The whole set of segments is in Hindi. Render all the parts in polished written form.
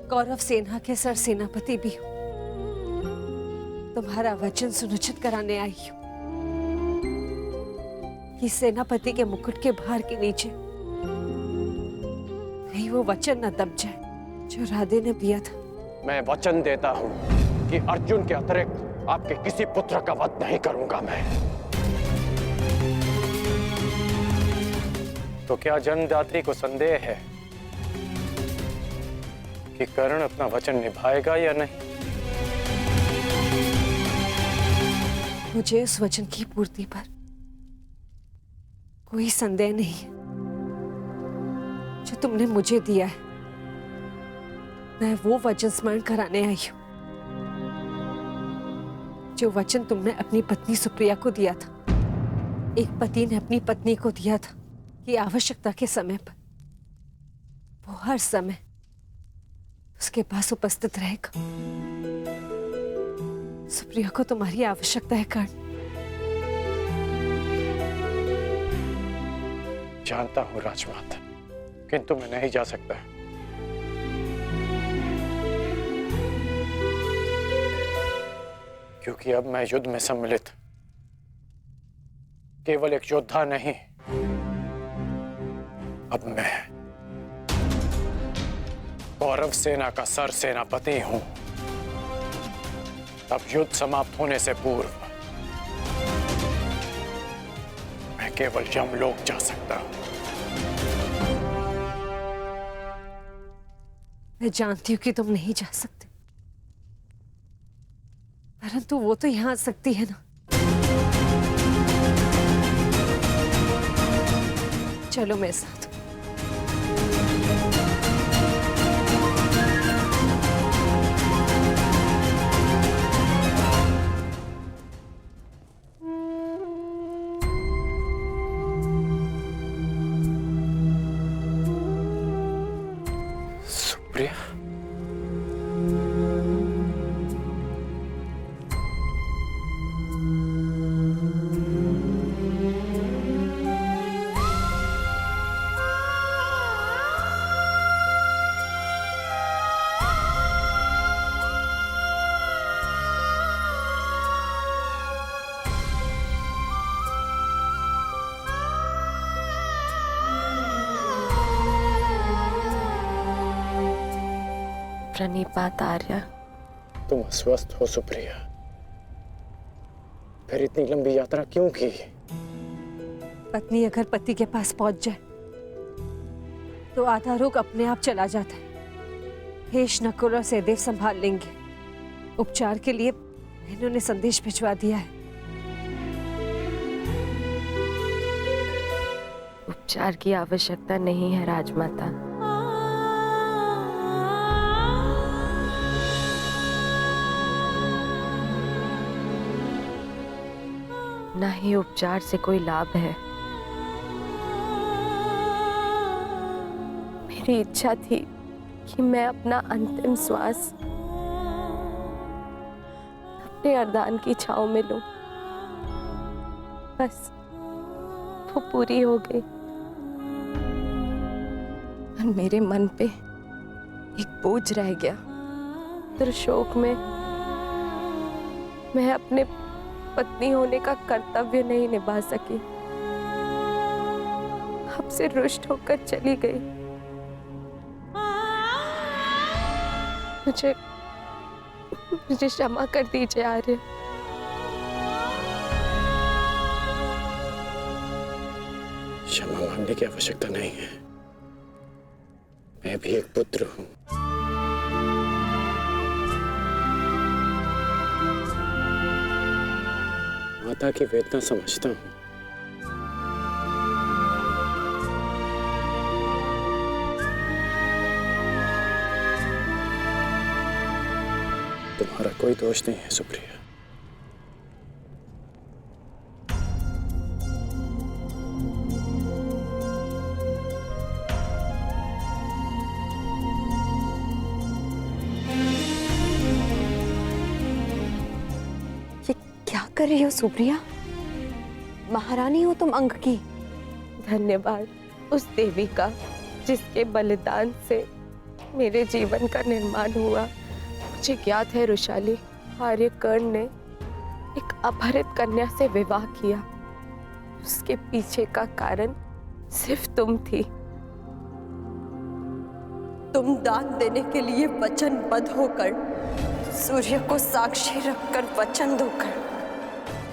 कौरव सेना के सर सेनापति भी हूं। तुम्हारा वचन सुनिश्चित कराने आई हूं कि सेनापति के मुकुट के भार के नीचे कहीं वो वचन न दब जाए जो राधे ने दिया था। मैं वचन देता हूं कि अर्जुन के अतिरिक्त आपके किसी पुत्र का वध नहीं करूंगा मैं। तो क्या जन्मदात्री को संदेह है कि कर्ण अपना वचन निभाएगा या नहीं? मुझे उस वचन की पूर्ति पर कोई संदेह नहीं है जो तुमने मुझे दिया है। मैं वो वचन स्मरण कराने आई हूं जो वचन तुमने अपनी पत्नी सुप्रिया को दिया था। एक पति ने अपनी पत्नी को दिया था कि आवश्यकता के समय पर वो हर समय उसके पास उपस्थित रहेगा। सुप्रिया को तुम्हारी आवश्यकता है कर्ण। जानता हूं राजमाता, किंतु मैं नहीं जा सकता। क्योंकि अब मैं युद्ध में सम्मिलित केवल एक योद्धा नहीं, अब मैं कौरव सेना का सर सेनापति हूं। अब युद्ध समाप्त होने से पूर्व मैं केवल यमलोक जा सकता हूं। मैं जानती हूं कि तुम नहीं जा सकते, परंतु वो तो यहां आ सकती है ना। चलो मेरे साथ। सुप्रिया, प्रणिपात आर्या। तुम अस्वस्थ हो सुप्रिया, फिर इतनी लंबी यात्रा क्यों की? पत्नी अगर पति के पास पहुंच जाए तो आधा रोग अपने आप चला जाता है। हेश, नकुल और सहदेव संभाल लेंगे। उपचार के लिए इन्होंने संदेश भिजवा दिया है। उपचार की आवश्यकता नहीं है राजमाता। ना ही उपचार से कोई लाभ है। मेरी इच्छा थी कि मैं अपना अंतिम श्वास अपने अर्धान की छांव में लूं। बस वो पूरी हो गई और मेरे मन पे एक बोझ रह गया। त्रिशोक में मैं अपने पत्नी होने का कर्तव्य नहीं निभा सकी, आपसे रुष्ट होकर चली गई। मुझे क्षमा कर दीजिए आर्य। क्षमा मांगने की आवश्यकता नहीं है। मैं भी एक पुत्र हूं। माता की वेदना समझता हूं। तुम्हारा कोई दोष नहीं है सुप्रिया। क्या कर रही हो सुप्रिया? महारानी हो तुम अंक की। धन्यवाद उस देवी का जिसके बलिदान से मेरे जीवन का निर्माण हुआ। मुझे ज्ञात है रुशाली, आर्यकर्ण ने एक अपहरित कन्या से विवाह किया। उसके पीछे का कारण सिर्फ तुम थी। तुम दान देने के लिए वचनबद्ध होकर, सूर्य को साक्षी रखकर वचन दोकर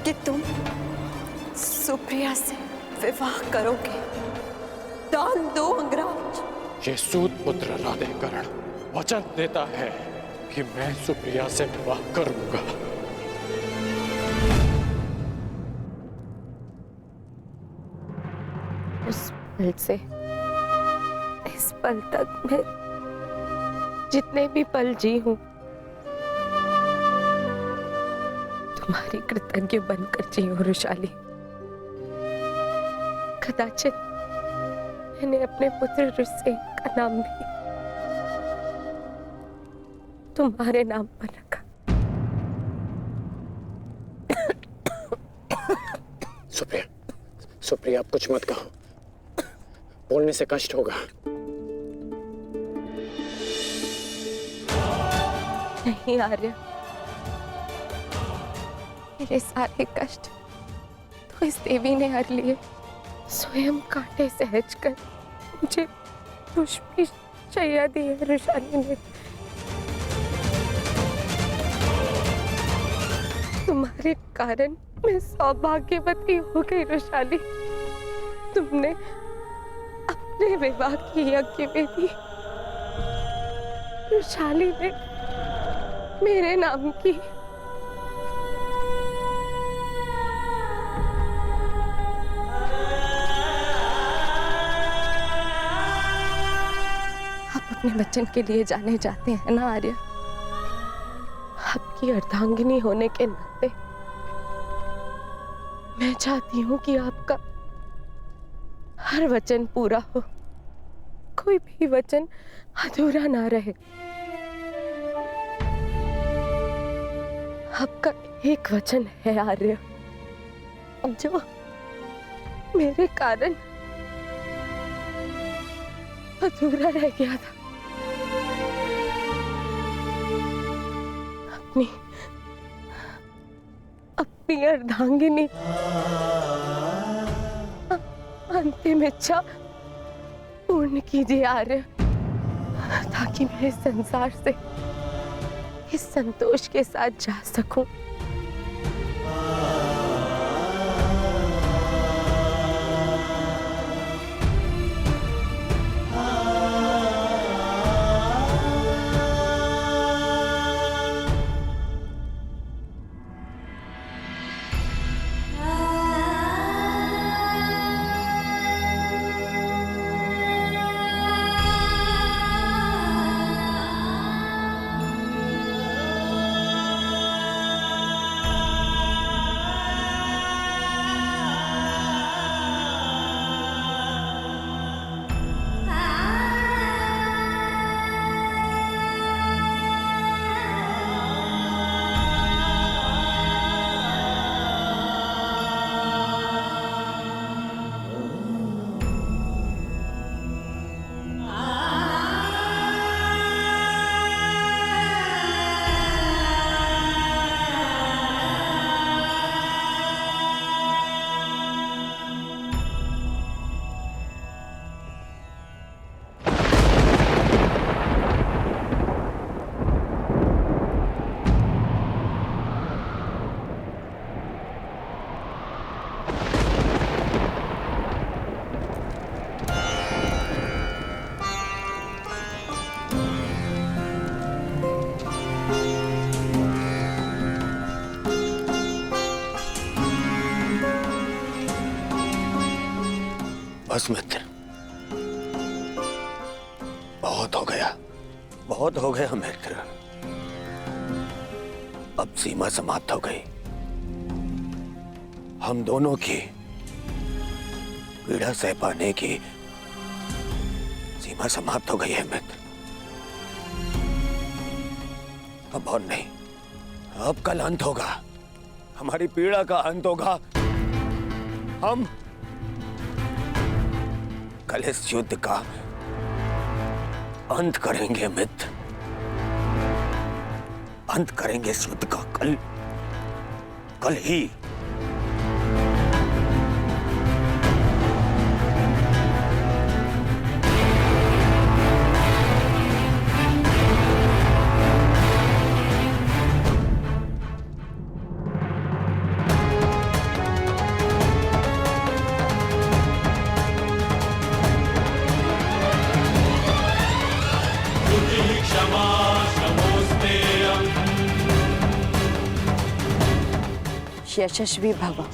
कि तुम सुप्रिया से विवाह करोगे। दान दो अंगराज। ये सूत पुत्र राधेकर्ण वचन देता है कि मैं सुप्रिया से विवाह करूंगा। उस पल से इस पल तक मैं जितने भी पल जी हूं, तुम्हारी कृतज्ञ बनकर जी हूं रुशाली। कदाचित मैंने अपने पुत्र ऋषि का नाम भी तुम्हारे नाम पर रखा। सुप्रिया, सुप्रिया, आप कुछ मत कहो, बोलने से कष्ट होगा। नहीं आर्य, मेरे सारे कष्ट तो इस देवी ने हर लिए। स्वयं कांटे सहज कर मुझे पुष्पी शैया दी है रुशाली ने। तुम्हारे कारण मैं सौभाग्यवती हो गई रुशाली। तुमने अपने विवाह की यज्ञ वेदी रुशाली ने मेरे नाम की। आप अपने वचन के लिए जाने जाते हैं ना आर्य। आपकी अर्धांगिनी होने के नाते मैं चाहती हूं कि आपका हर वचन पूरा हो, कोई भी वचन अधूरा ना रहे। आपका एक वचन है आर्य, जो मेरे कारण अधूरा रह गया था। अपनी अर्धांगिनी अंतिम इच्छा पूर्ण कीजिए आर्य, ताकि मैं इस संसार से इस संतोष के साथ जा सकूं। बस मित्र, बहुत हो गया मित्र। अब सीमा समाप्त हो गई। हम दोनों की पीड़ा सह पाने की सीमा समाप्त हो गई है मित्र। अब और नहीं, अब कल अंत होगा, हमारी पीड़ा का अंत होगा। हम कल इस युद्ध का अंत करेंगे मित्र, अंत करेंगे इस युद्ध का कल, कल ही। यशस्वी भव।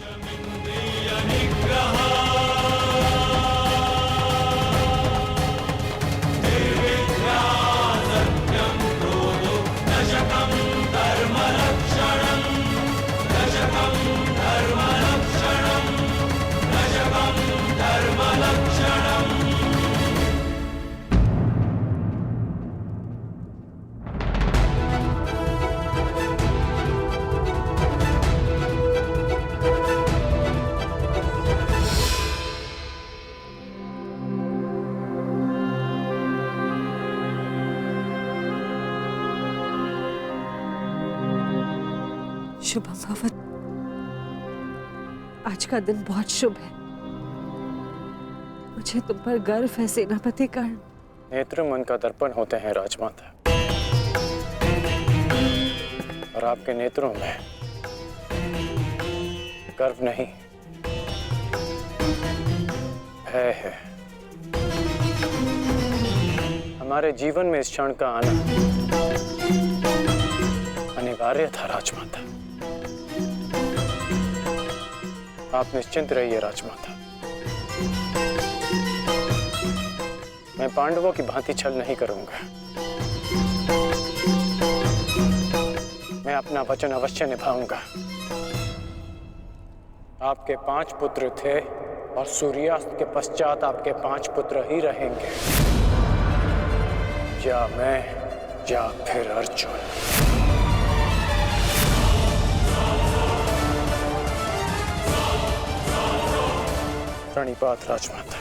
शुभम भवत। आज का दिन बहुत शुभ है। मुझे तुम पर गर्व है सेनापति कर्ण। नेत्र मन का दर्पण होते हैं राजमाता, और आपके नेत्रों में गर्व नहीं, भय है। हमारे जीवन में इस क्षण का आना अनिवार्य था राजमाता। आप निश्चिंत रहिए राजमाता, मैं पांडवों की भांति छल नहीं करूंगा। मैं अपना वचन अवश्य निभाऊंगा। आपके 5 पुत्र थे और सूर्यास्त के पश्चात आपके 5 पुत्र ही रहेंगे, या मैं या फिर अर्जुन। प्रणिपात राजमाता।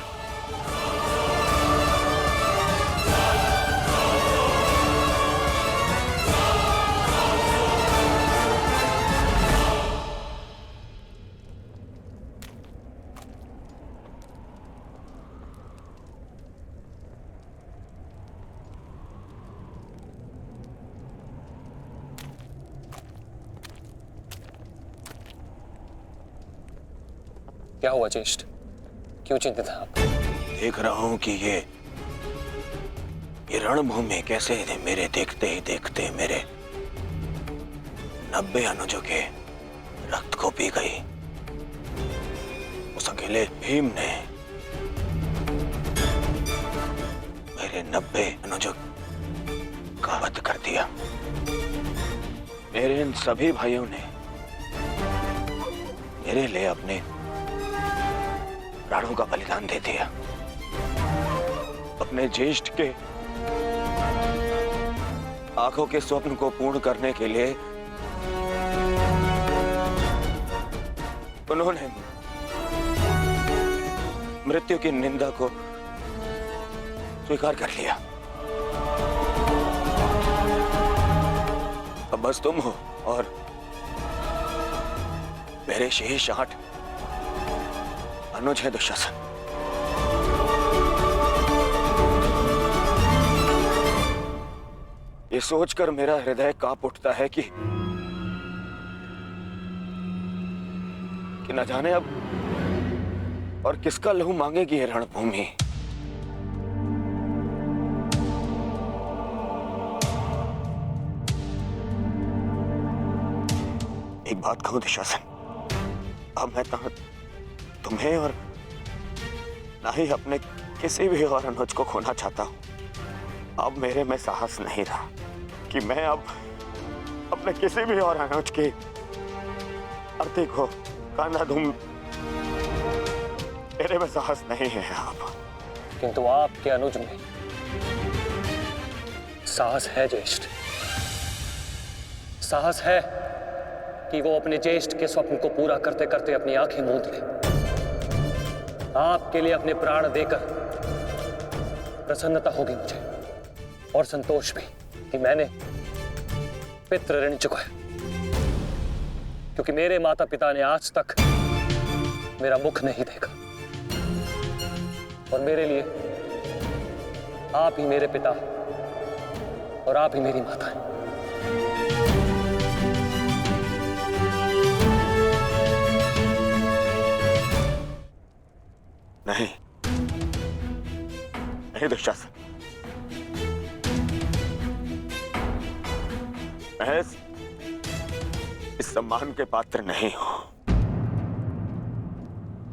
क्या हुआ ज्येष्ठ? क्यों चिंतित हैं आप? देख रहा हूं कि ये रणभूमि कैसे मेरे देखते ही देखते मेरे 90 अनुजों के रक्त को पी गई। उस अकेले भीम ने मेरे 90 अनुजों का वध कर दिया। मेरे इन सभी भाइयों ने मेरे लिए अपने प्राणों का बलिदान दे दिया। अपने ज्येष्ठ के आंखों के स्वप्न को पूर्ण करने के लिए उन्होंने मृत्यु की निंदा को स्वीकार कर लिया। अब बस तुम हो और मेरे शेष 8 अनुज है दुशासन। ये सोचकर मेरा हृदय कांप उठता है कि न जाने अब और किसका लहू मांगेगी ये रणभूमि। एक बात कहूं दुशासन, अब मैं तुम्हें और ना ही अपने किसी भी और अनुज को खोना चाहता हूं। अब मेरे में साहस नहीं रहा कि मैं अब अपने किसी भी और अनुज की अर्थी को कांधा दूं। मेरे में साहस नहीं है अब। किंतु आपके अनुज में साहस है ज्येष्ठ। साहस है कि वो अपने ज्येष्ठ के स्वप्न को पूरा करते करते अपनी आंखें मूंद ले। आपके लिए अपने प्राण देकर प्रसन्नता होगी मुझे। और संतोष भी कि मैंने पितृ ऋण चुकाया, क्योंकि मेरे माता पिता ने आज तक मेरा मुख नहीं देखा और मेरे लिए आप ही मेरे पिता और आप ही मेरी माता हैं। नहीं नहीं दुशासन, मैं इस सम्मान के पात्र नहीं हूं।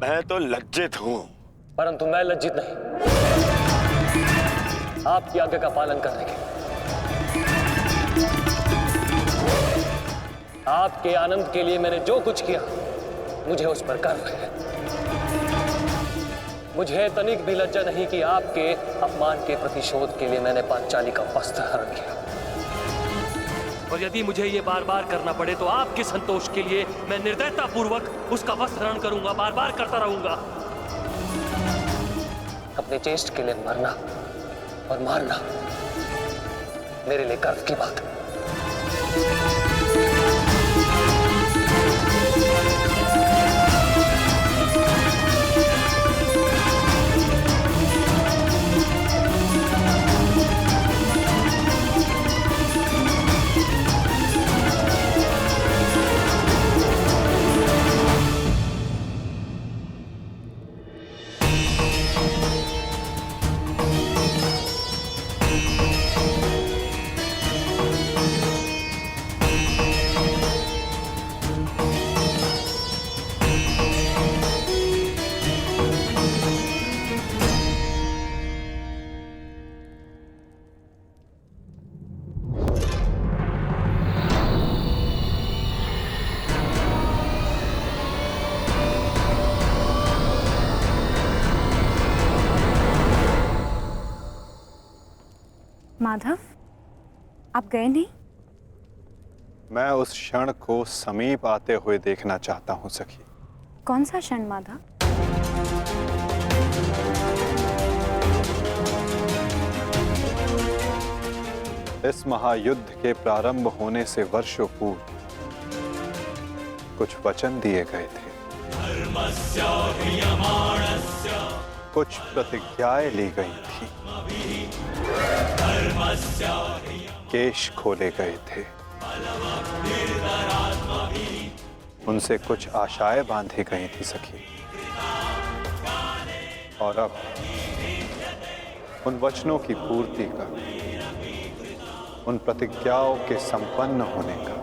मैं तो लज्जित हूं। परंतु मैं लज्जित नहीं, आपकी आज्ञा का पालन करने के आपके आनंद के लिए मैंने जो कुछ किया मुझे उस पर गर्व है। मुझे तनिक भी लज्जा नहीं कि आपके अपमान के प्रतिशोध के लिए मैंने पांचाली का वस्त्र हरण किया, और यदि मुझे ये बार बार करना पड़े तो आपके संतोष के लिए मैं निर्दयता पूर्वक उसका वस्त्र हरण करूंगा, बार बार करता रहूंगा। अपने ज्येष्ठ के लिए मरना और मारना मेरे लिए गर्व की बात है। माधव, आप गए नहीं? मैं उस क्षण को समीप आते हुए देखना चाहता हूं सखी। कौन सा क्षण माधव? इस महायुद्ध के प्रारंभ होने से वर्षों पूर्व कुछ वचन दिए गए थे, कुछ प्रतिज्ञाएं ली गई थी, केश खोले गए थे, उनसे कुछ आशाएं बांधी गई थी सखी। और अब उन वचनों की पूर्ति का, उन प्रतिज्ञाओं के संपन्न होने का,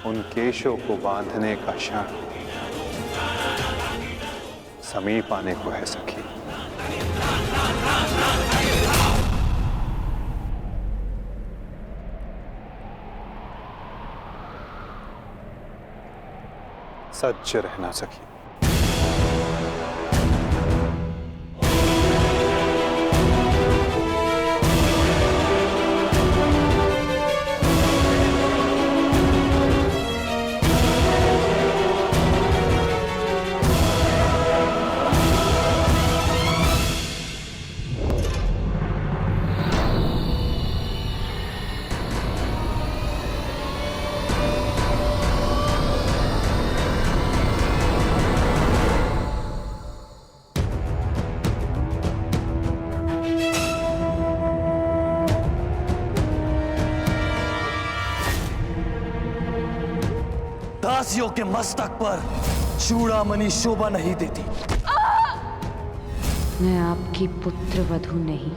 उन केशों को बांधने का क्षण समीप आने को है सखी। सच्च रहना सखी। दासियों के मस्तक पर चूड़ामणि शोभा नहीं देती। मैं आपकी पुत्र वधू नहीं,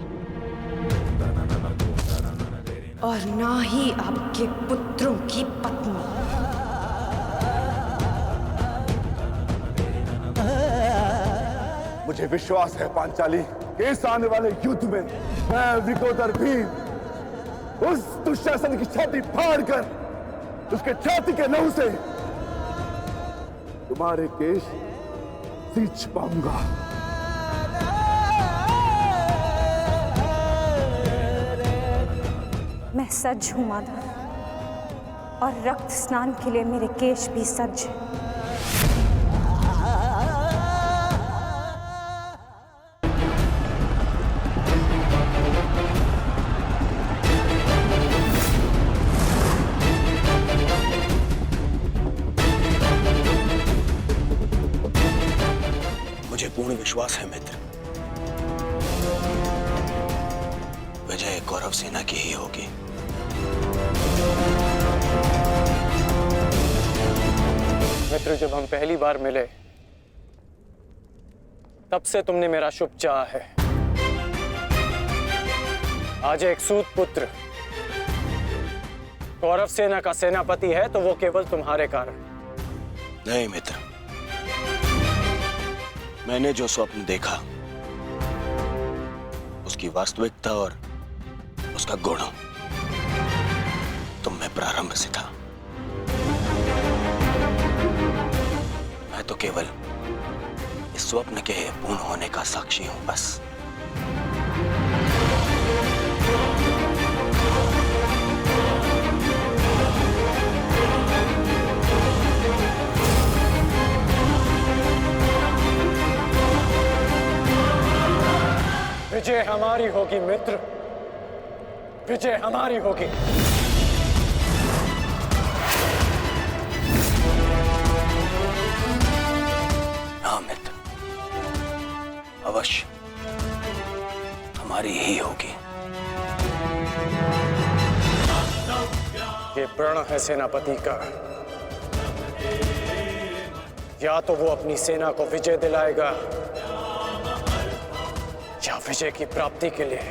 और ना ही आपके पुत्रों की पत्नी। मुझे विश्वास है पांचाली, इस आने वाले युद्ध में मैं विकोदर भीम उस दुशासन की छाती फाड़कर उसके छाती के लहू से तुम्हारे केश सींच पाऊंगा। मैं सज्ज हूं माधव, और रक्त स्नान के लिए मेरे केश भी सज्ज हैं। विश्वास है मित्र, विजय कौरव सेना की ही होगी। मित्र, जब हम पहली बार मिले तब से तुमने मेरा शुभ चाहा है। आज एक सूत पुत्र कौरव सेना का सेनापति है तो वो केवल तुम्हारे कारण। नहीं मित्र, मैंने जो स्वप्न देखा उसकी वास्तविकता और उसका गुण तुम में प्रारंभ से था। मैं तो केवल इस स्वप्न के पूर्ण होने का साक्षी हूं बस। विजय हमारी होगी मित्र, विजय हमारी होगी। हाँ मित्र, अवश्य हमारी ही होगी। ये प्रण है सेनापति का, या तो वो अपनी सेना को विजय दिलाएगा या विजय की प्राप्ति के लिए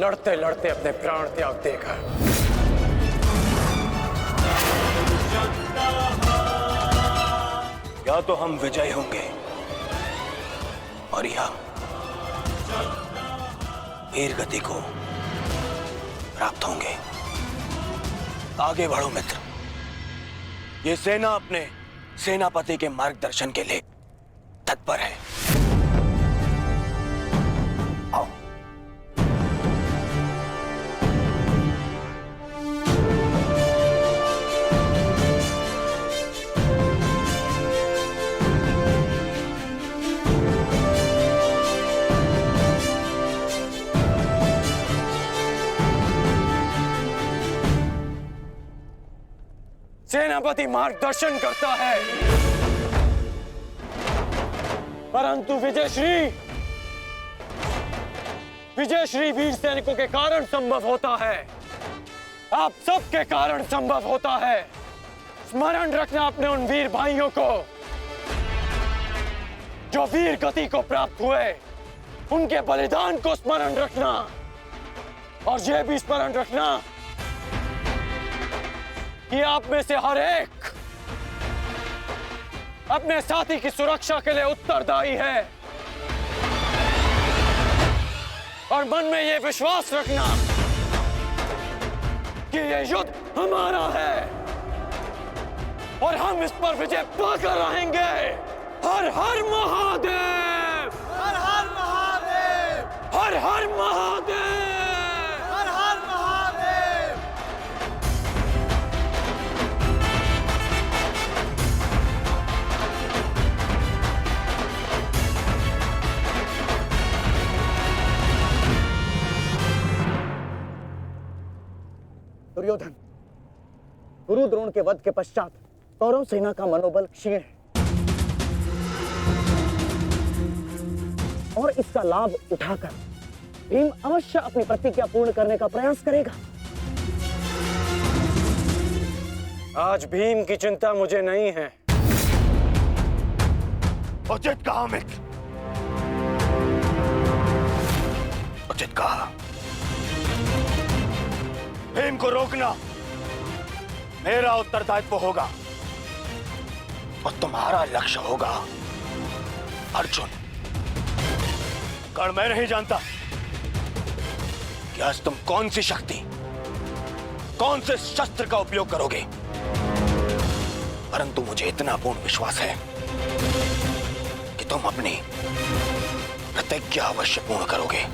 लड़ते लड़ते अपने प्राण त्याग देगा। या तो हम विजयी होंगे और या वीर गति को प्राप्त होंगे। आगे बढ़ो मित्र, ये सेना अपने सेनापति के मार्गदर्शन के लिए तत्पर है। आओ। सेनापति मार्गदर्शन करता है परंतु विजयश्री वीर सैनिकों के कारण संभव होता है। आप सबके कारण संभव होता है। स्मरण रखना अपने उन वीर भाइयों को जो वीर गति को प्राप्त हुए, उनके बलिदान को स्मरण रखना और यह भी स्मरण रखना कि आप में से हर एक अपने साथी की सुरक्षा के लिए उत्तरदायी है और मन में यह विश्वास रखना कि यह युद्ध हमारा है और हम इस पर विजय पाकर रहेंगे। हर हर महादेव, हर हर महादेव, हर हर महादेव, हर हर महादेव। दुर्योधन, गुरु द्रोण के वध के पश्चात कौरव सेना का मनोबल क्षीण है और इसका लाभ उठाकर भीम अवश्य अपनी प्रतिज्ञा पूर्ण करने का प्रयास करेगा। आज भीम की चिंता मुझे नहीं है। उचित कहा मित्र, उचित कहा। भीम को रोकना मेरा उत्तरदायित्व होगा और तुम्हारा लक्ष्य होगा अर्जुन। कारण मैं नहीं जानता कि आज तुम कौन सी शक्ति, कौन से शस्त्र का उपयोग करोगे, परंतु मुझे इतना पूर्ण विश्वास है कि तुम अपनी प्रतिज्ञा अवश्य पूर्ण करोगे।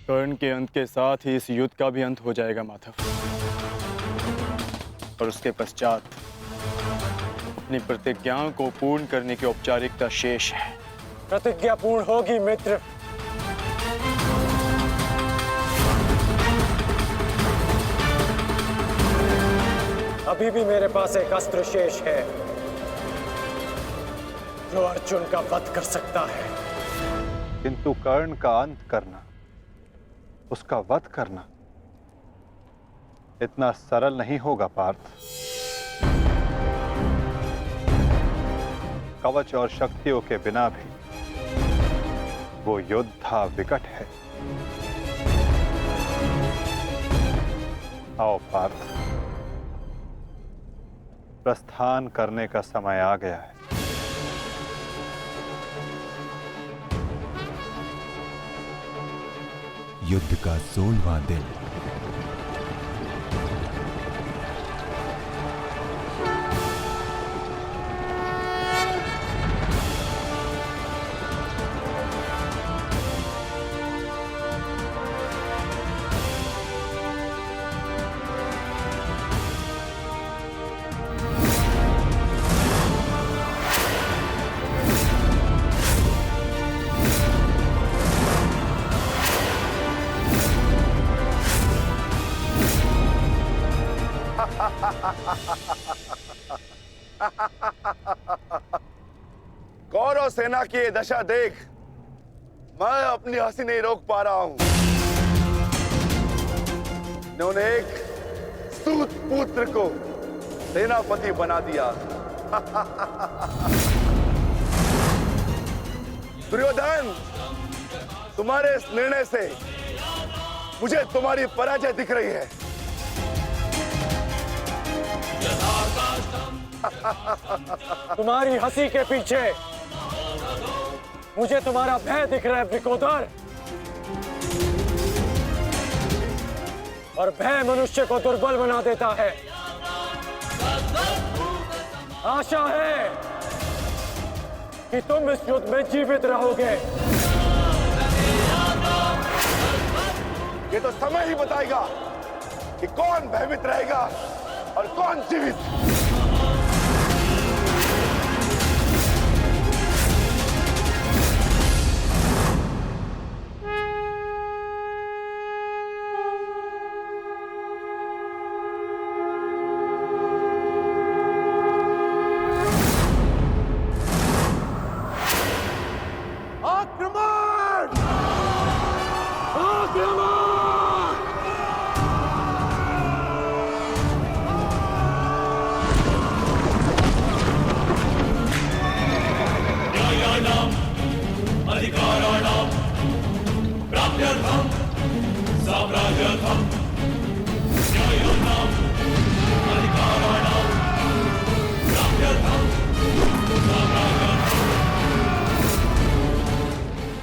कर्ण के अंत के साथ ही इस युद्ध का भी अंत हो जाएगा माधव, और उसके पश्चात अपनी प्रतिज्ञाओं को पूर्ण करने की औपचारिकता शेष है। प्रतिज्ञा पूर्ण होगी मित्र। अभी भी मेरे पास एक अस्त्र शेष है जो अर्जुन का वध कर सकता है। किंतु कर्ण का अंत करना, उसका वध करना इतना सरल नहीं होगा पार्थ। कवच और शक्तियों के बिना भी वो योद्धा विकट है। आओ पार्थ, प्रस्थान करने का समय आ गया है। युद्ध का 16वां दिन। कौरव सेना की ये दशा देख मैं अपनी हंसी नहीं रोक पा रहा हूं। इन्होंने एक सूत पुत्र को सेनापति बना दिया। दुर्योधन, तुम्हारे इस निर्णय से मुझे तुम्हारी पराजय दिख रही है। तुम्हारी हंसी के पीछे मुझे तुम्हारा भय दिख रहा है वृकोदर। और भय मनुष्य को दुर्बल बना देता है। आशा है कि तुम इस युद्ध में जीवित रहोगे। ये तो समय ही बताएगा कि कौन भयभीत रहेगा और कौन जीवित।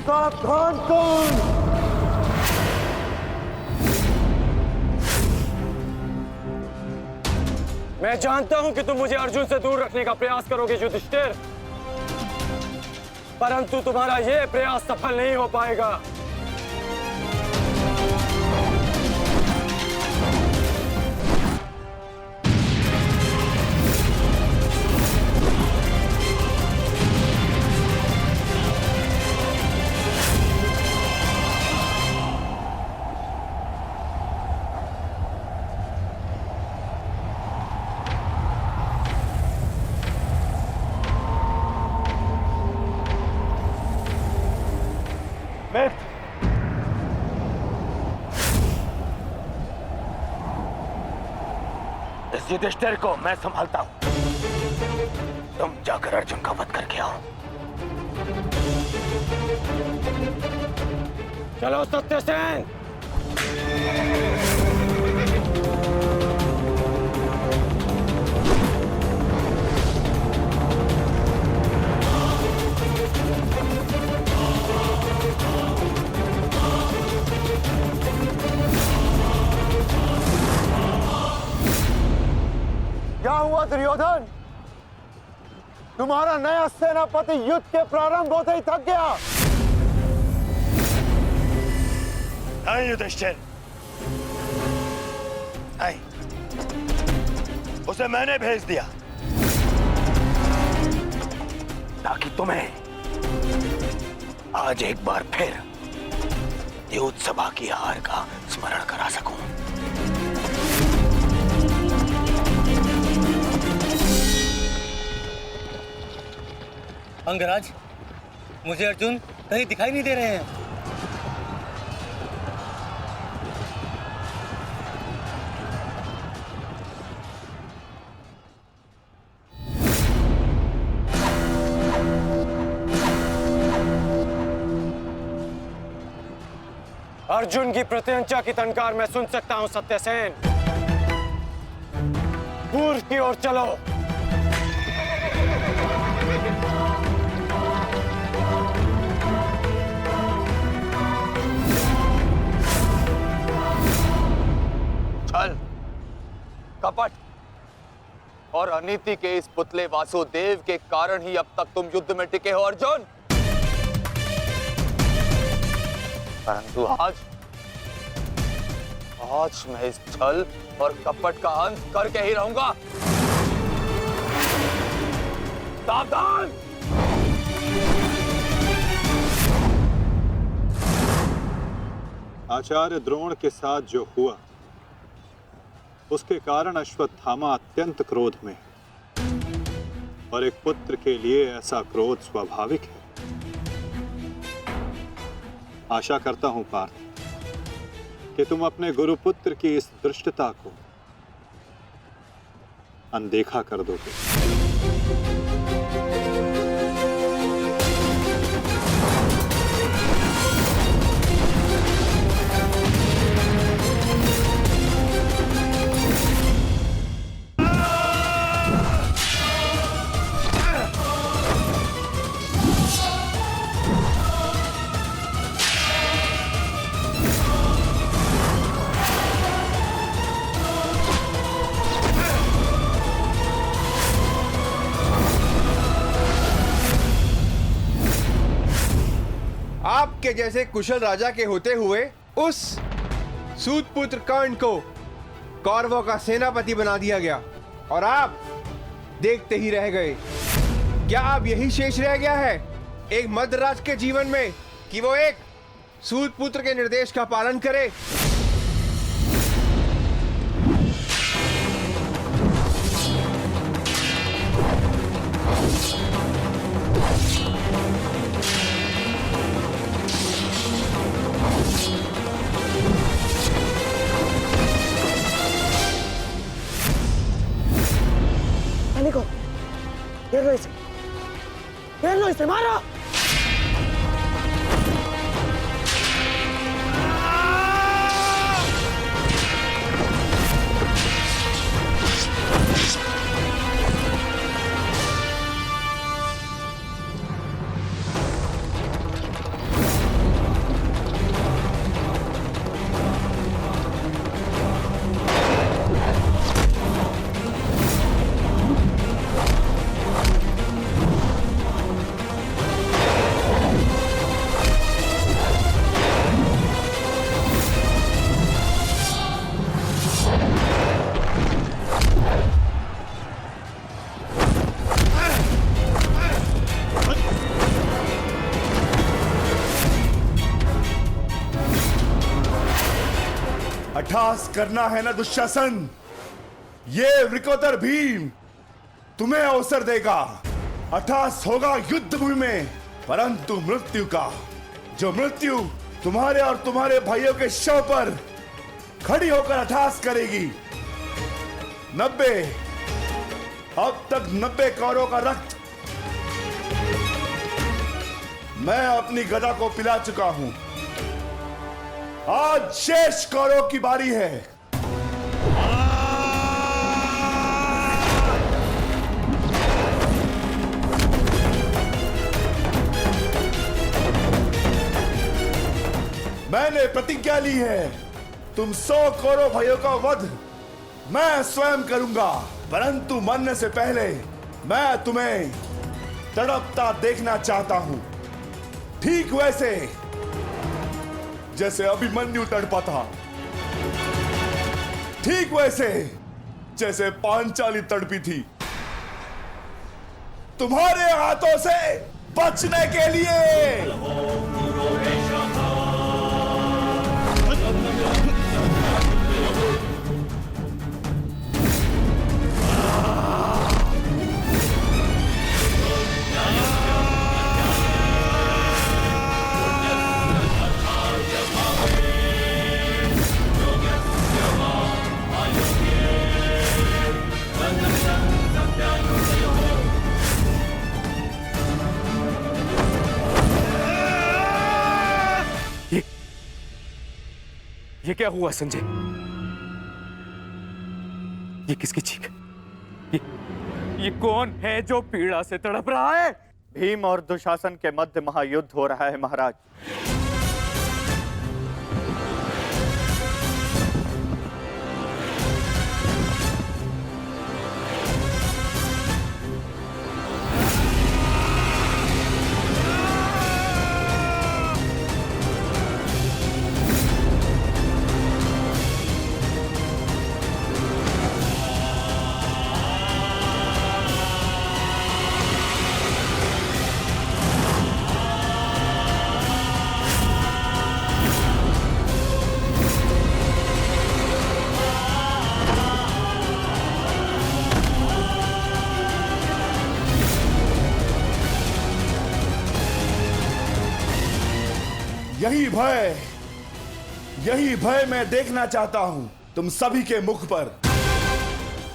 सावधान कौन? मैं जानता हूं कि तुम मुझे अर्जुन से दूर रखने का प्रयास करोगे युधिष्ठिर, परंतु तुम्हारा यह प्रयास सफल नहीं हो पाएगा। इस युधिष्ठिर को मैं संभालता हूं। तुम जाकर अर्जुन का वध करके आओ। चलो सत्यसेन। क्या हुआ दुर्योधन? तुम्हारा नया सेनापति युद्ध के प्रारंभ होते ही थक गया। नहीं युधिष्ठिर, नहीं, उसे मैंने भेज दिया ताकि तुम्हें आज एक बार फिर युद्ध सभा की हार का स्मरण करा सकूं। अंगराज, मुझे अर्जुन कहीं दिखाई नहीं दे रहे हैं। अर्जुन की प्रत्यंचा की टंकार मैं सुन सकता हूं सत्यसेन। पूर्व की ओर चलो। छल, कपट और अनीति के इस पुतले वासुदेव के कारण ही अब तक तुम युद्ध में टिके हो अर्जुन। परंतु आज मैं इस छल और कपट का अंत करके ही रहूंगा। सावधान! आचार्य द्रोण के साथ जो हुआ उसके कारण अश्वत्थामा अत्यंत क्रोध में है। और एक पुत्र के लिए ऐसा क्रोध स्वाभाविक है। आशा करता हूं पार्थ कि तुम अपने गुरुपुत्र की इस धृष्टता को अनदेखा कर दोगे। आपके जैसे कुशल राजा के होते हुए उस सूतपुत्र कर्ण को कौरवों का सेनापति बना दिया गया और आप देखते ही रह गए। क्या अब यही शेष रह गया है एक मध्यराज के जीवन में कि वो एक सूतपुत्र के निर्देश का पालन करे? घेर लो इसे, मारो। अट्ठास करना है ना दुशासन, ये वृकोदर भीम तुम्हें अवसर देगा। अट्ठास होगा युद्ध भूमि में, परंतु मृत्यु का, जो मृत्यु तुम्हारे और तुम्हारे भाइयों के शव पर खड़ी होकर अट्ठास करेगी। 90 अब तक 90 कौरों का रक्त मैं अपनी गदा को पिला चुका हूं। आज शेष कौरों की बारी है। मैंने प्रतिज्ञा ली है, तुम 100 कौरव भाइयों का वध मैं स्वयं करूंगा, परंतु मरने से पहले मैं तुम्हें तड़पता देखना चाहता हूं, ठीक वैसे जैसे अभिमन्यु तड़पा था, ठीक वैसे जैसे पांचाली तड़पी थी। तुम्हारे हाथों से बचने के लिए। ये क्या हुआ संजय? ये किसकी चीख? ये कौन है जो पीड़ा से तड़प रहा है? भीम और दुशासन के मध्य महायुद्ध हो रहा है महाराज। यही भय मैं देखना चाहता हूं तुम सभी के मुख पर।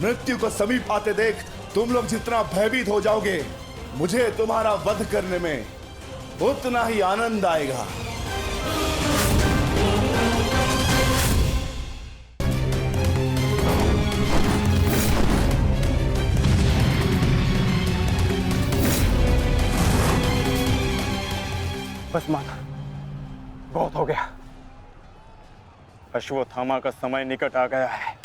मृत्यु को समीप आते देख तुम लोग जितना भयभीत हो जाओगे, मुझे तुम्हारा वध करने में उतना ही आनंद आएगा। बस माता, बहुत हो गया। अश्वत्थामा का समय निकट आ गया है।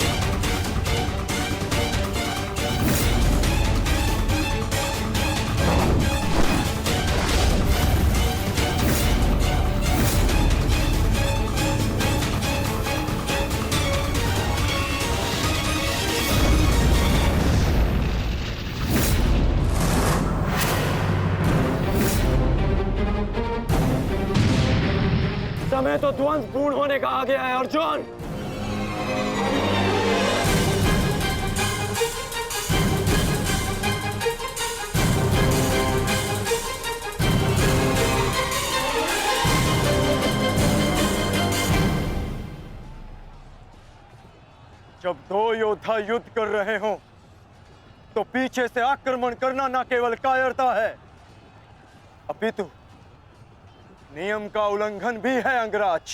समय तो ध्वंस पूर्ण होने का आ गया है अर्जुन। जब दो योद्धा युद्ध कर रहे हों, तो पीछे से आक्रमण करना न केवल कायरता है, अपितु नियम का उल्लंघन भी है अंगराज।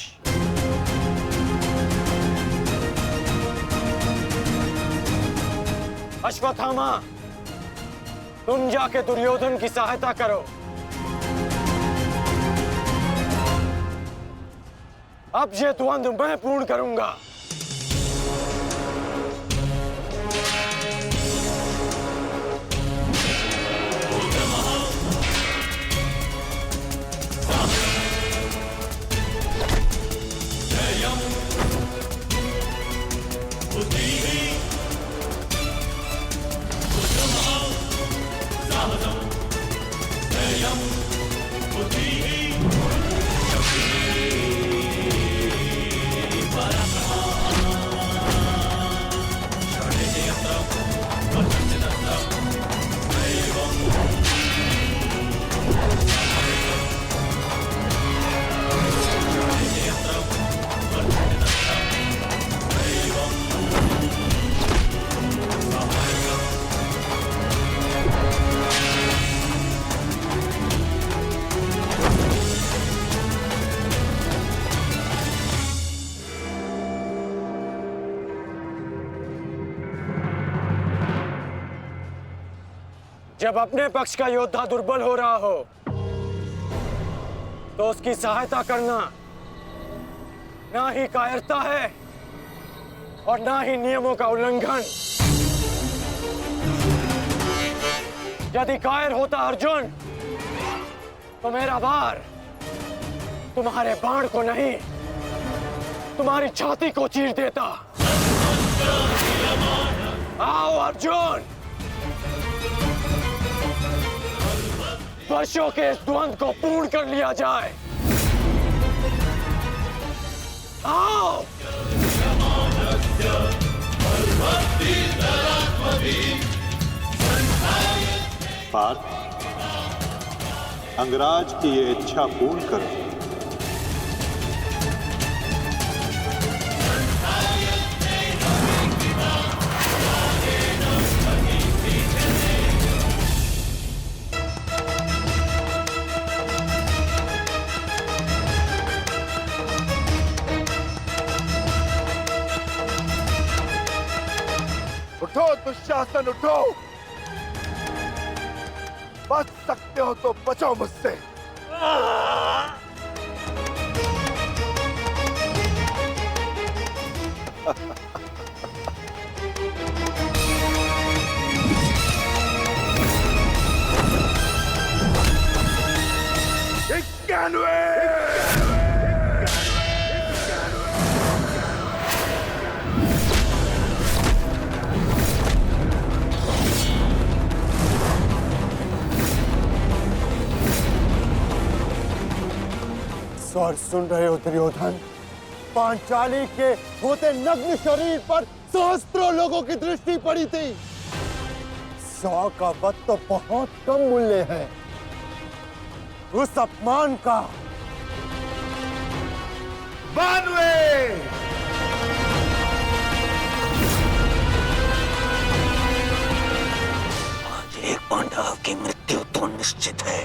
अश्वत्थामा, तुम जाके दुर्योधन की सहायता करो। अब ये द्वंद्व मैं पूर्ण करूंगा। जब अपने पक्ष का योद्धा दुर्बल हो रहा हो तो उसकी सहायता करना ना ही कायरता है और ना ही नियमों का उल्लंघन। यदि कायर होता अर्जुन तो मेरा भार तुम्हारे बाण को नहीं, तुम्हारी छाती को चीर देता। आओ अर्जुन, वर्षों के इस द्वंद्व को पूर्ण कर लिया जाए। आओ। पार्थ, अंगराज की ये इच्छा पूर्ण करो। दुशासन उठो। बच सकते हो तो बचो मुझसे। और सुन रहे हो दुर्योधन, पांचाली के होते नग्न शरीर पर सहस्त्रों लोगों की दृष्टि पड़ी थी। 100 का वध तो बहुत कम मूल्य है। उस अपमान का बानवे आज एक पांडव की मृत्यु तो निश्चित है।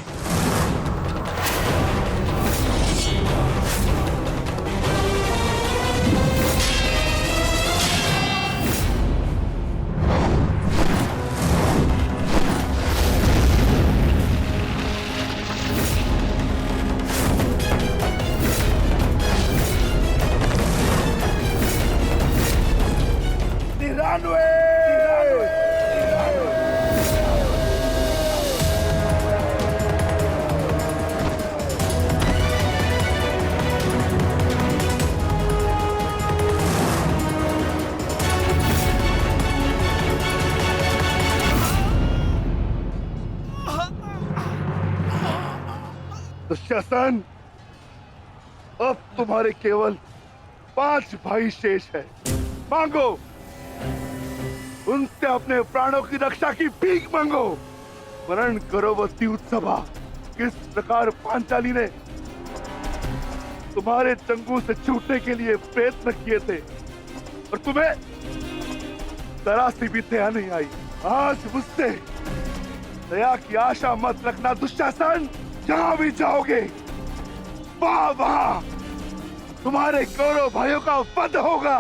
दुशासन, अब तुम्हारे केवल 5 भाई शेष है। मांगो, उनसे अपने प्राणों की रक्षा की भीख मांगो। वर्ण करो वो उत्सवा, किस प्रकार पांचाली ने तुम्हारे चंगू से छूटने के लिए प्रयत्न किए थे और तुम्हें जरा सी भी दया नहीं आई। आज मुझसे दया की आशा मत रखना दुशासन। जहां भी जाओगे वहां तुम्हारे कौरव भाइयों का वध होगा।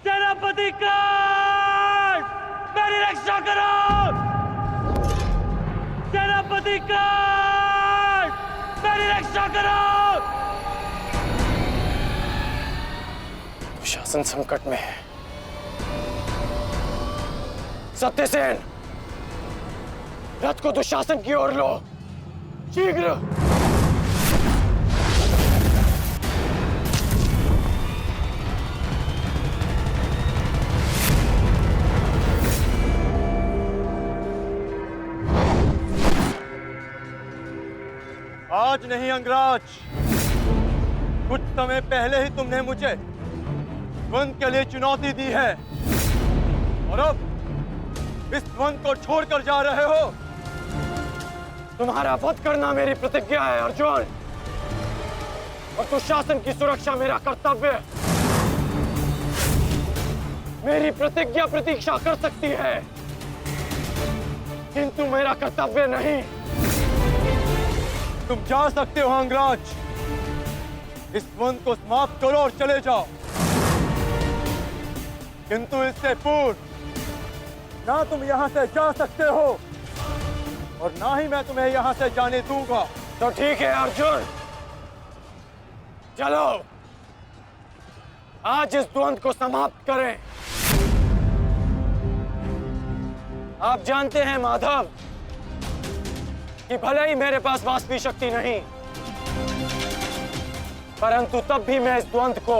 सेनापति कांड, मेरी रक्षा करो। सेनापति कांड, मेरी रक्षा करो। शासन संकट में है। सत्यसेन, रथ को दुशासन की ओर लो, शीघ्र। आज नहीं अंगराज, कुछ समय पहले ही तुमने मुझे द्वंद के लिए चुनौती दी है और अब इस द्वंद को छोड़कर जा रहे हो। तुम्हारा वध करना मेरी प्रतिज्ञा है अर्जुन, और दुशासन की सुरक्षा मेरा कर्तव्य है। मेरी प्रतिज्ञा प्रतीक्षा कर सकती है, किंतु मेरा कर्तव्य नहीं। तुम जा सकते हो अंगराज, इस द्वंद को समाप्त करो और चले जाओ, किंतु इससे पूर्व ना तुम यहां से जा सकते हो और ना ही मैं तुम्हें यहां से जाने दूंगा। तो ठीक है अर्जुन, चलो आज इस द्वंद को समाप्त करें। आप जानते हैं माधव कि भले ही मेरे पास वास्तविक शक्ति नहीं, परंतु तब भी मैं इस द्वंद को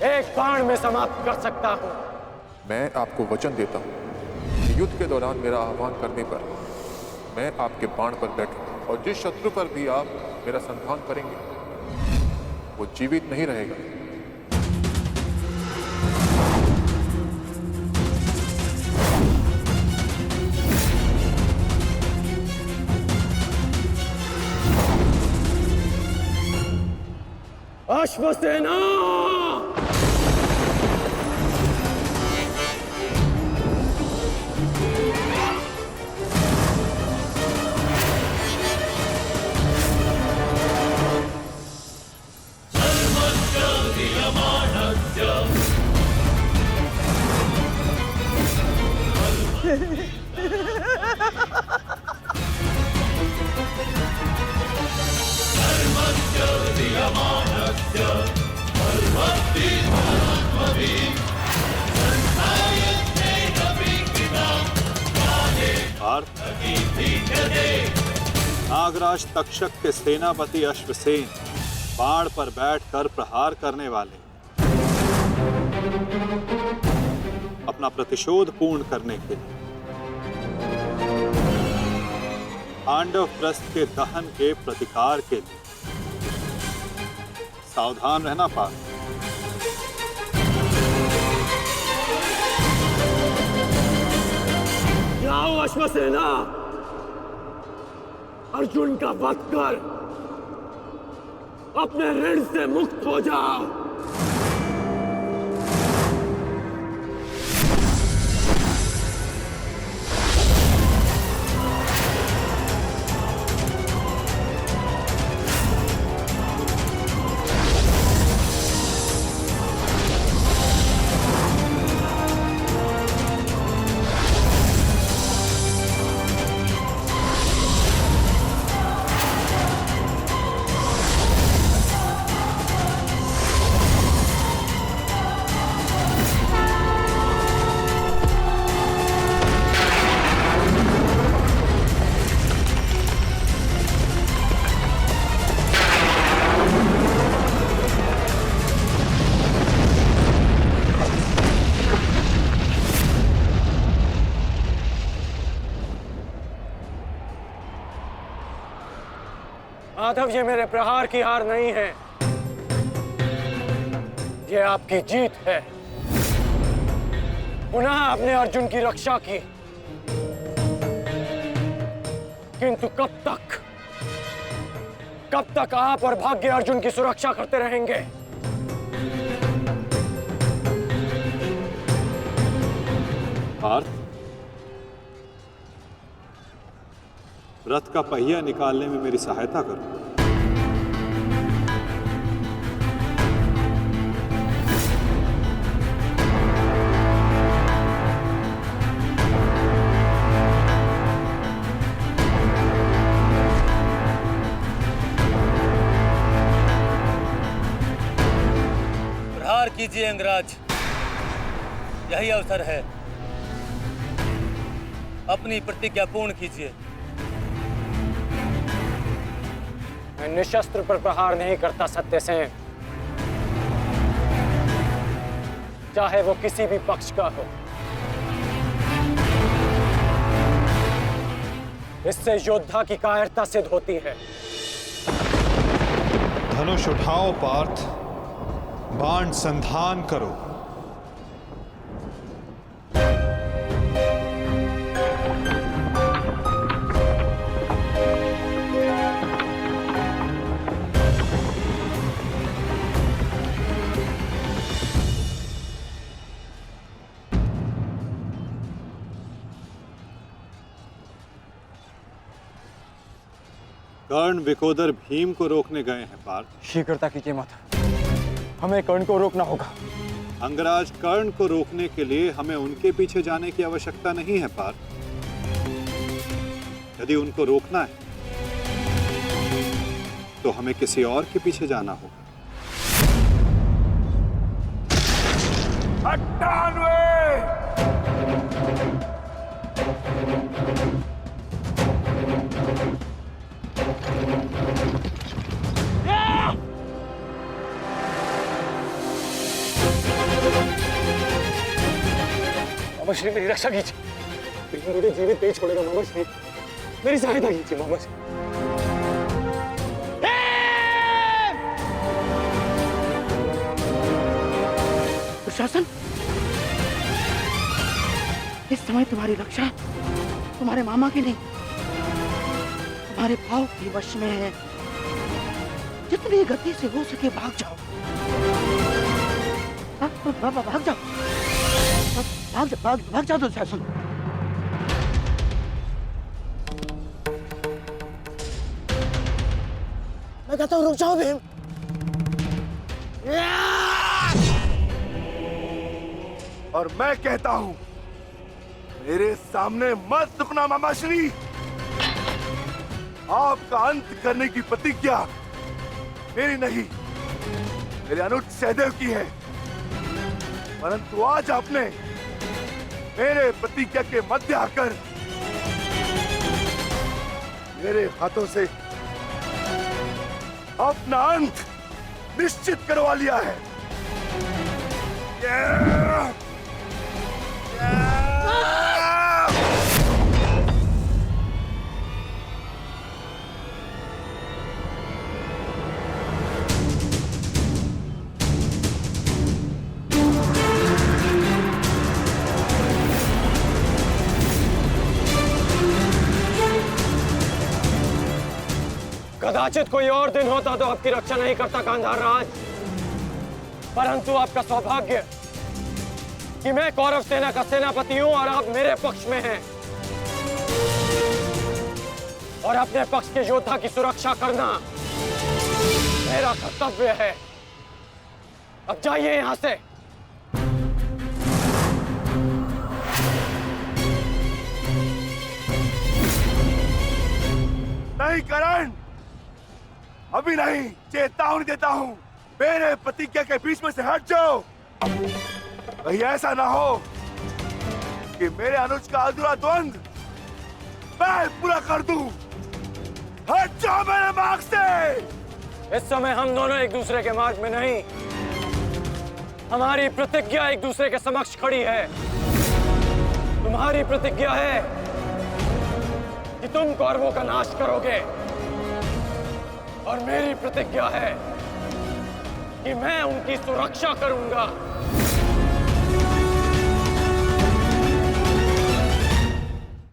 एक बाण में समाप्त कर सकता हूं। मैं आपको वचन देता हूं कि युद्ध के दौरान मेरा आह्वान करने पर मैं आपके बाण पर बैठूंगा और जिस शत्रु पर भी आप मेरा संधान करेंगे वो जीवित नहीं रहेगा। अश्वसेना! नागराज तक्षक के सेनापति अश्वसेन बाण पर बैठकर प्रहार करने वाले अपना प्रतिशोध पूर्ण करने के लिए पांडव प्रस्थ के दहन के प्रतिकार के लिए सावधान रहना पार्थ। जाओ अश्वसेना, अर्जुन का वध कर अपने ऋण से मुक्त हो जाओ। माधव, ये मेरे प्रहार की हार नहीं है, ये आपकी जीत है। पुनः आपने अर्जुन की रक्षा की, किंतु कब तक आप और भाग्य अर्जुन की सुरक्षा करते रहेंगे? पार्थ, रथ का पहिया निकालने में मेरी सहायता करो। प्रहार कीजिए अंगराज, यही अवसर है। अपनी प्रतिज्ञा पूर्ण कीजिए। मैं निशस्त्र पर प्रहार नहीं करता सत्यसेन, चाहे वो किसी भी पक्ष का हो। इससे योद्धा की कायरता सिद्ध होती है। धनुष उठाओ पार्थ, बाण संधान करो। कर्ण विकोदर भीम को रोकने गए हैं पार्थ। शीघ्रता कीजिए माता, हमें कर्ण को रोकना होगा। अंगराज, कर्ण को रोकने के लिए हमें उनके पीछे जाने की आवश्यकता नहीं है पार्थ। यदि उनको रोकना है तो हमें किसी और के पीछे जाना होगा। 98! मामा श्री, मेरी रक्षा कीजिए। मुझे जीवित नहीं छोड़ेगा मामा श्री, मेरी सहायता कीजिए मामा श्री। दुशासन, इस समय तुम्हारी रक्षा तुम्हारे मामा की नहीं, तुम्हारे भाव के वश में है। जितनी गति से हो सके भाग जाओ, भाग जाओ, भाग जाओ दुशासन। मैं कहता हूँ रुक जाओ भीम। और मैं कहता हूं मेरे सामने मत रुकना मामाश्री। आपका अंत करने की प्रतिज्ञा मेरी नहीं, मेरे अनुज सहदेव की है। परंतु आज आपने मेरे प्रतिज्ञा के मध्य आकर मेरे हाथों से अपना अंत निश्चित करवा लिया है। कदाचित कोई और दिन होता तो आपकी रक्षा नहीं करता गांधार राज, परंतु आपका सौभाग्य कि मैं कौरव सेना का सेनापति हूं और आप मेरे पक्ष में हैं और अपने पक्ष के योद्धा की सुरक्षा करना मेरा कर्तव्य है। अब जाइए यहां से। नहीं करण, अभी नहीं, चेतावनी देता हूं, मेरे प्रतिज्ञा के बीच में से हट जाओ। कहीं ऐसा ना हो कि मेरे अनुज का अधूरा द्वंद मैं पूरा कर दूं। हट जाओ मेरे मार्ग से। इस समय हम दोनों एक दूसरे के मार्ग में नहीं, हमारी प्रतिज्ञा एक दूसरे के समक्ष खड़ी है। तुम्हारी प्रतिज्ञा है कि तुम कौरवों का नाश करोगे और मेरी प्रतिज्ञा है कि मैं उनकी सुरक्षा करूंगा।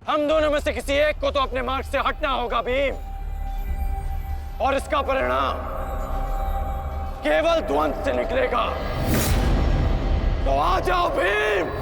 हम दोनों में से किसी एक को तो अपने मार्ग से हटना होगा भीम, और इसका परिणाम केवल द्वंद से निकलेगा। तो आ जाओ भीम।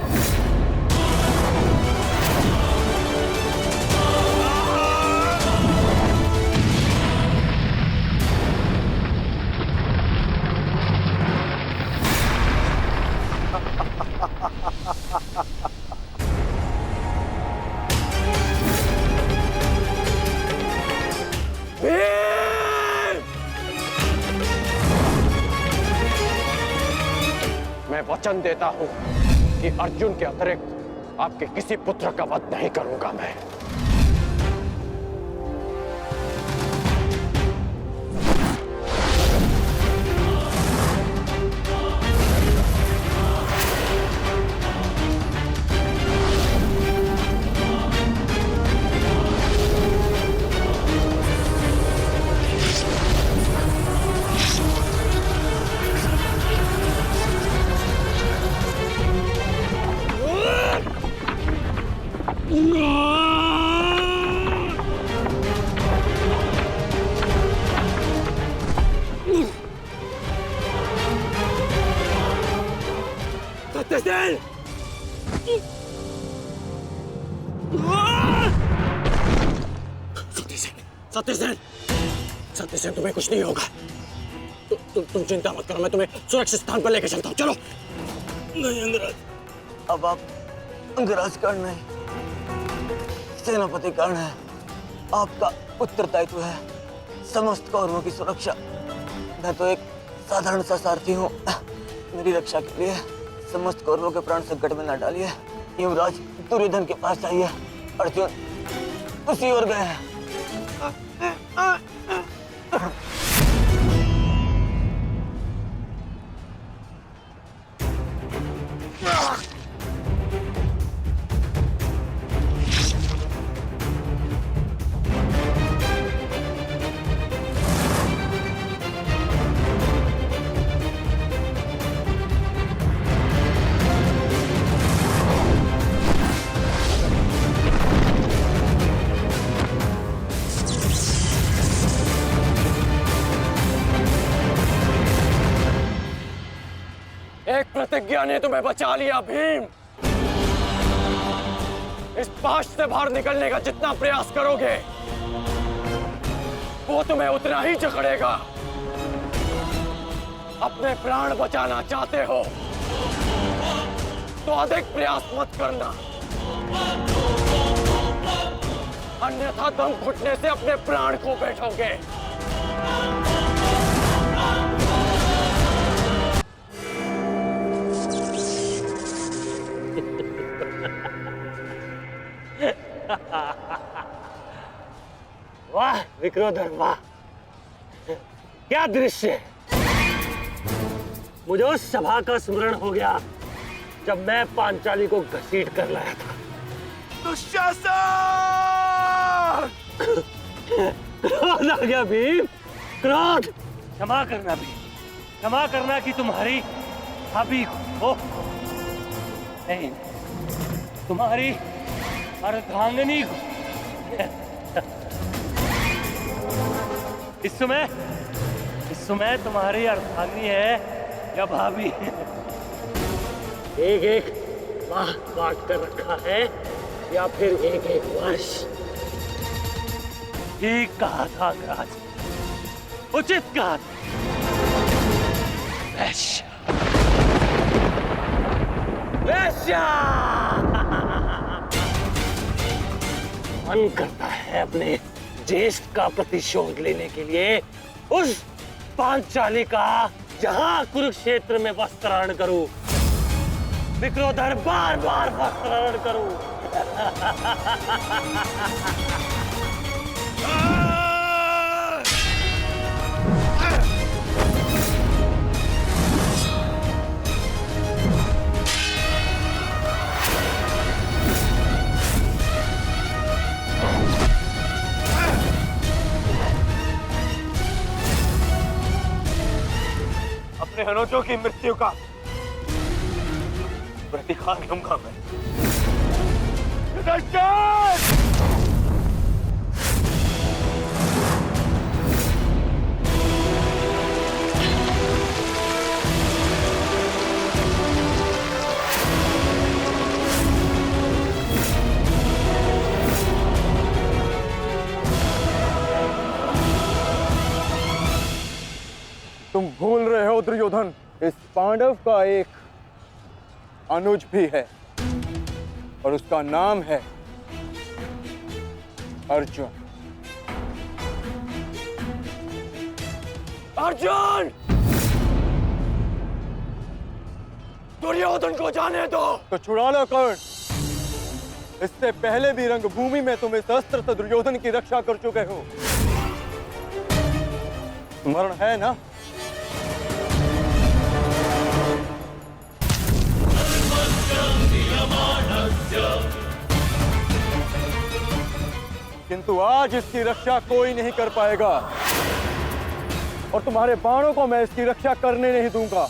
मैं वचन देता हूं कि अर्जुन के अतिरिक्त आपके किसी पुत्र का वध नहीं करूंगा मैं। सत्यसेन! सत्यसेन! सत्यसेन, तुम्हें कुछ नहीं होगा। तुम चिंता मत करो, मैं तुम्हें सुरक्षित स्थान पर लेकर चलता हूँ। चलो। नहीं अंगराज, अब आप अंगराज कर्ण नहीं, सेनापति कर्ण है। आपका उत्तरदायित्व है समस्त कौरवों की सुरक्षा। मैं तो एक साधारण सा सारथी हूँ। मेरी रक्षा के लिए समस्त कौरवों के प्राण संकट में न डालिए। युवराज दुर्योधन के पास जाइए, अर्जुन उसी ओर गए हैं। प्रतिज्ञा ने तुम्हें बचा लिया भीम। इस पाश से बाहर निकलने का जितना प्रयास करोगे वो तुम्हें उतना ही जकड़ेगा। अपने प्राण बचाना चाहते हो तो अधिक प्रयास मत करना, अन्यथा दम घुटने से अपने प्राण खो बैठोगे। वाह विक्रोधर वाह, क्या दृश्य! मुझे उस सभा का स्मरण हो गया जब मैं पांचाली को घसीट कर लाया था। दुशासन! क्रोध आ गया भीम, क्रोध! क्षमा करना भीम, क्षमा करना कि तुम्हारी भाभी को नहीं, तुम्हारी अर्धांगिनी को। इस समय तुम्हारी अर्धांगिनी है या भाभी? एक एक माह काट कर रखा है या फिर एक एक वर्ष? ठीक कहा था राज, उचित कहा था। वैश्या, वैश्या! मन करता है अपने ज्येष्ठ का प्रतिशोध लेने के लिए उस पांचाली का जहां कुरुक्षेत्र में वस्त्राहरण करूं, विक्रोधर बार बार वस्त्राहरण करूं। अपने अनुजों की मृत्यु का प्रतिकार लूंगा मैं। तुम भूल रहे हो दुर्योधन, इस पांडव का एक अनुज भी है और उसका नाम है अर्जुन। अर्जुन! दुर्योधन को जाने दो। तो छुड़ा लो कर्ण। इससे पहले भी रंगभूमि में तुम इस अस्त्र से दुर्योधन की रक्षा कर चुके हो, स्मरण है ना? किंतु आज इसकी रक्षा कोई नहीं कर पाएगा और तुम्हारे बाणों को मैं इसकी रक्षा करने नहीं दूंगा।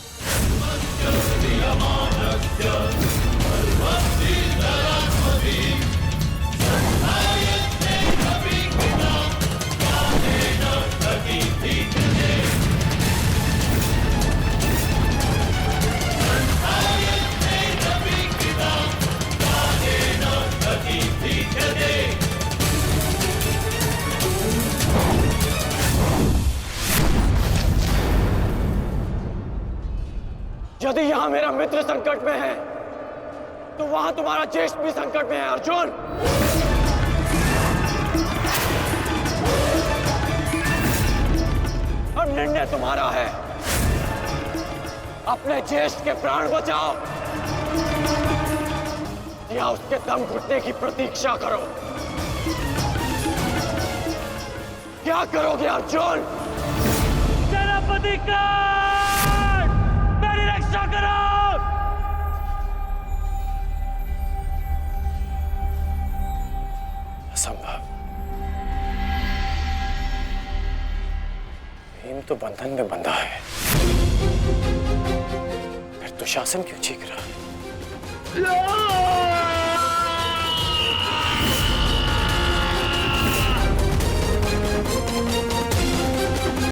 यदि यहां मेरा मित्र संकट में है तो वहां तुम्हारा ज्येष्ठ भी संकट में है अर्जुन। अब निर्णय तुम्हारा है, अपने ज्येष्ठ के प्राण बचाओ या उसके दम घुटने की प्रतीक्षा करो। क्या करोगे अर्जुन? सेनापति का मेरी रक्षा करो। असंभव। भीम तो बंधन में बंधा है, फिर दुशासन क्यों चीख रहा है?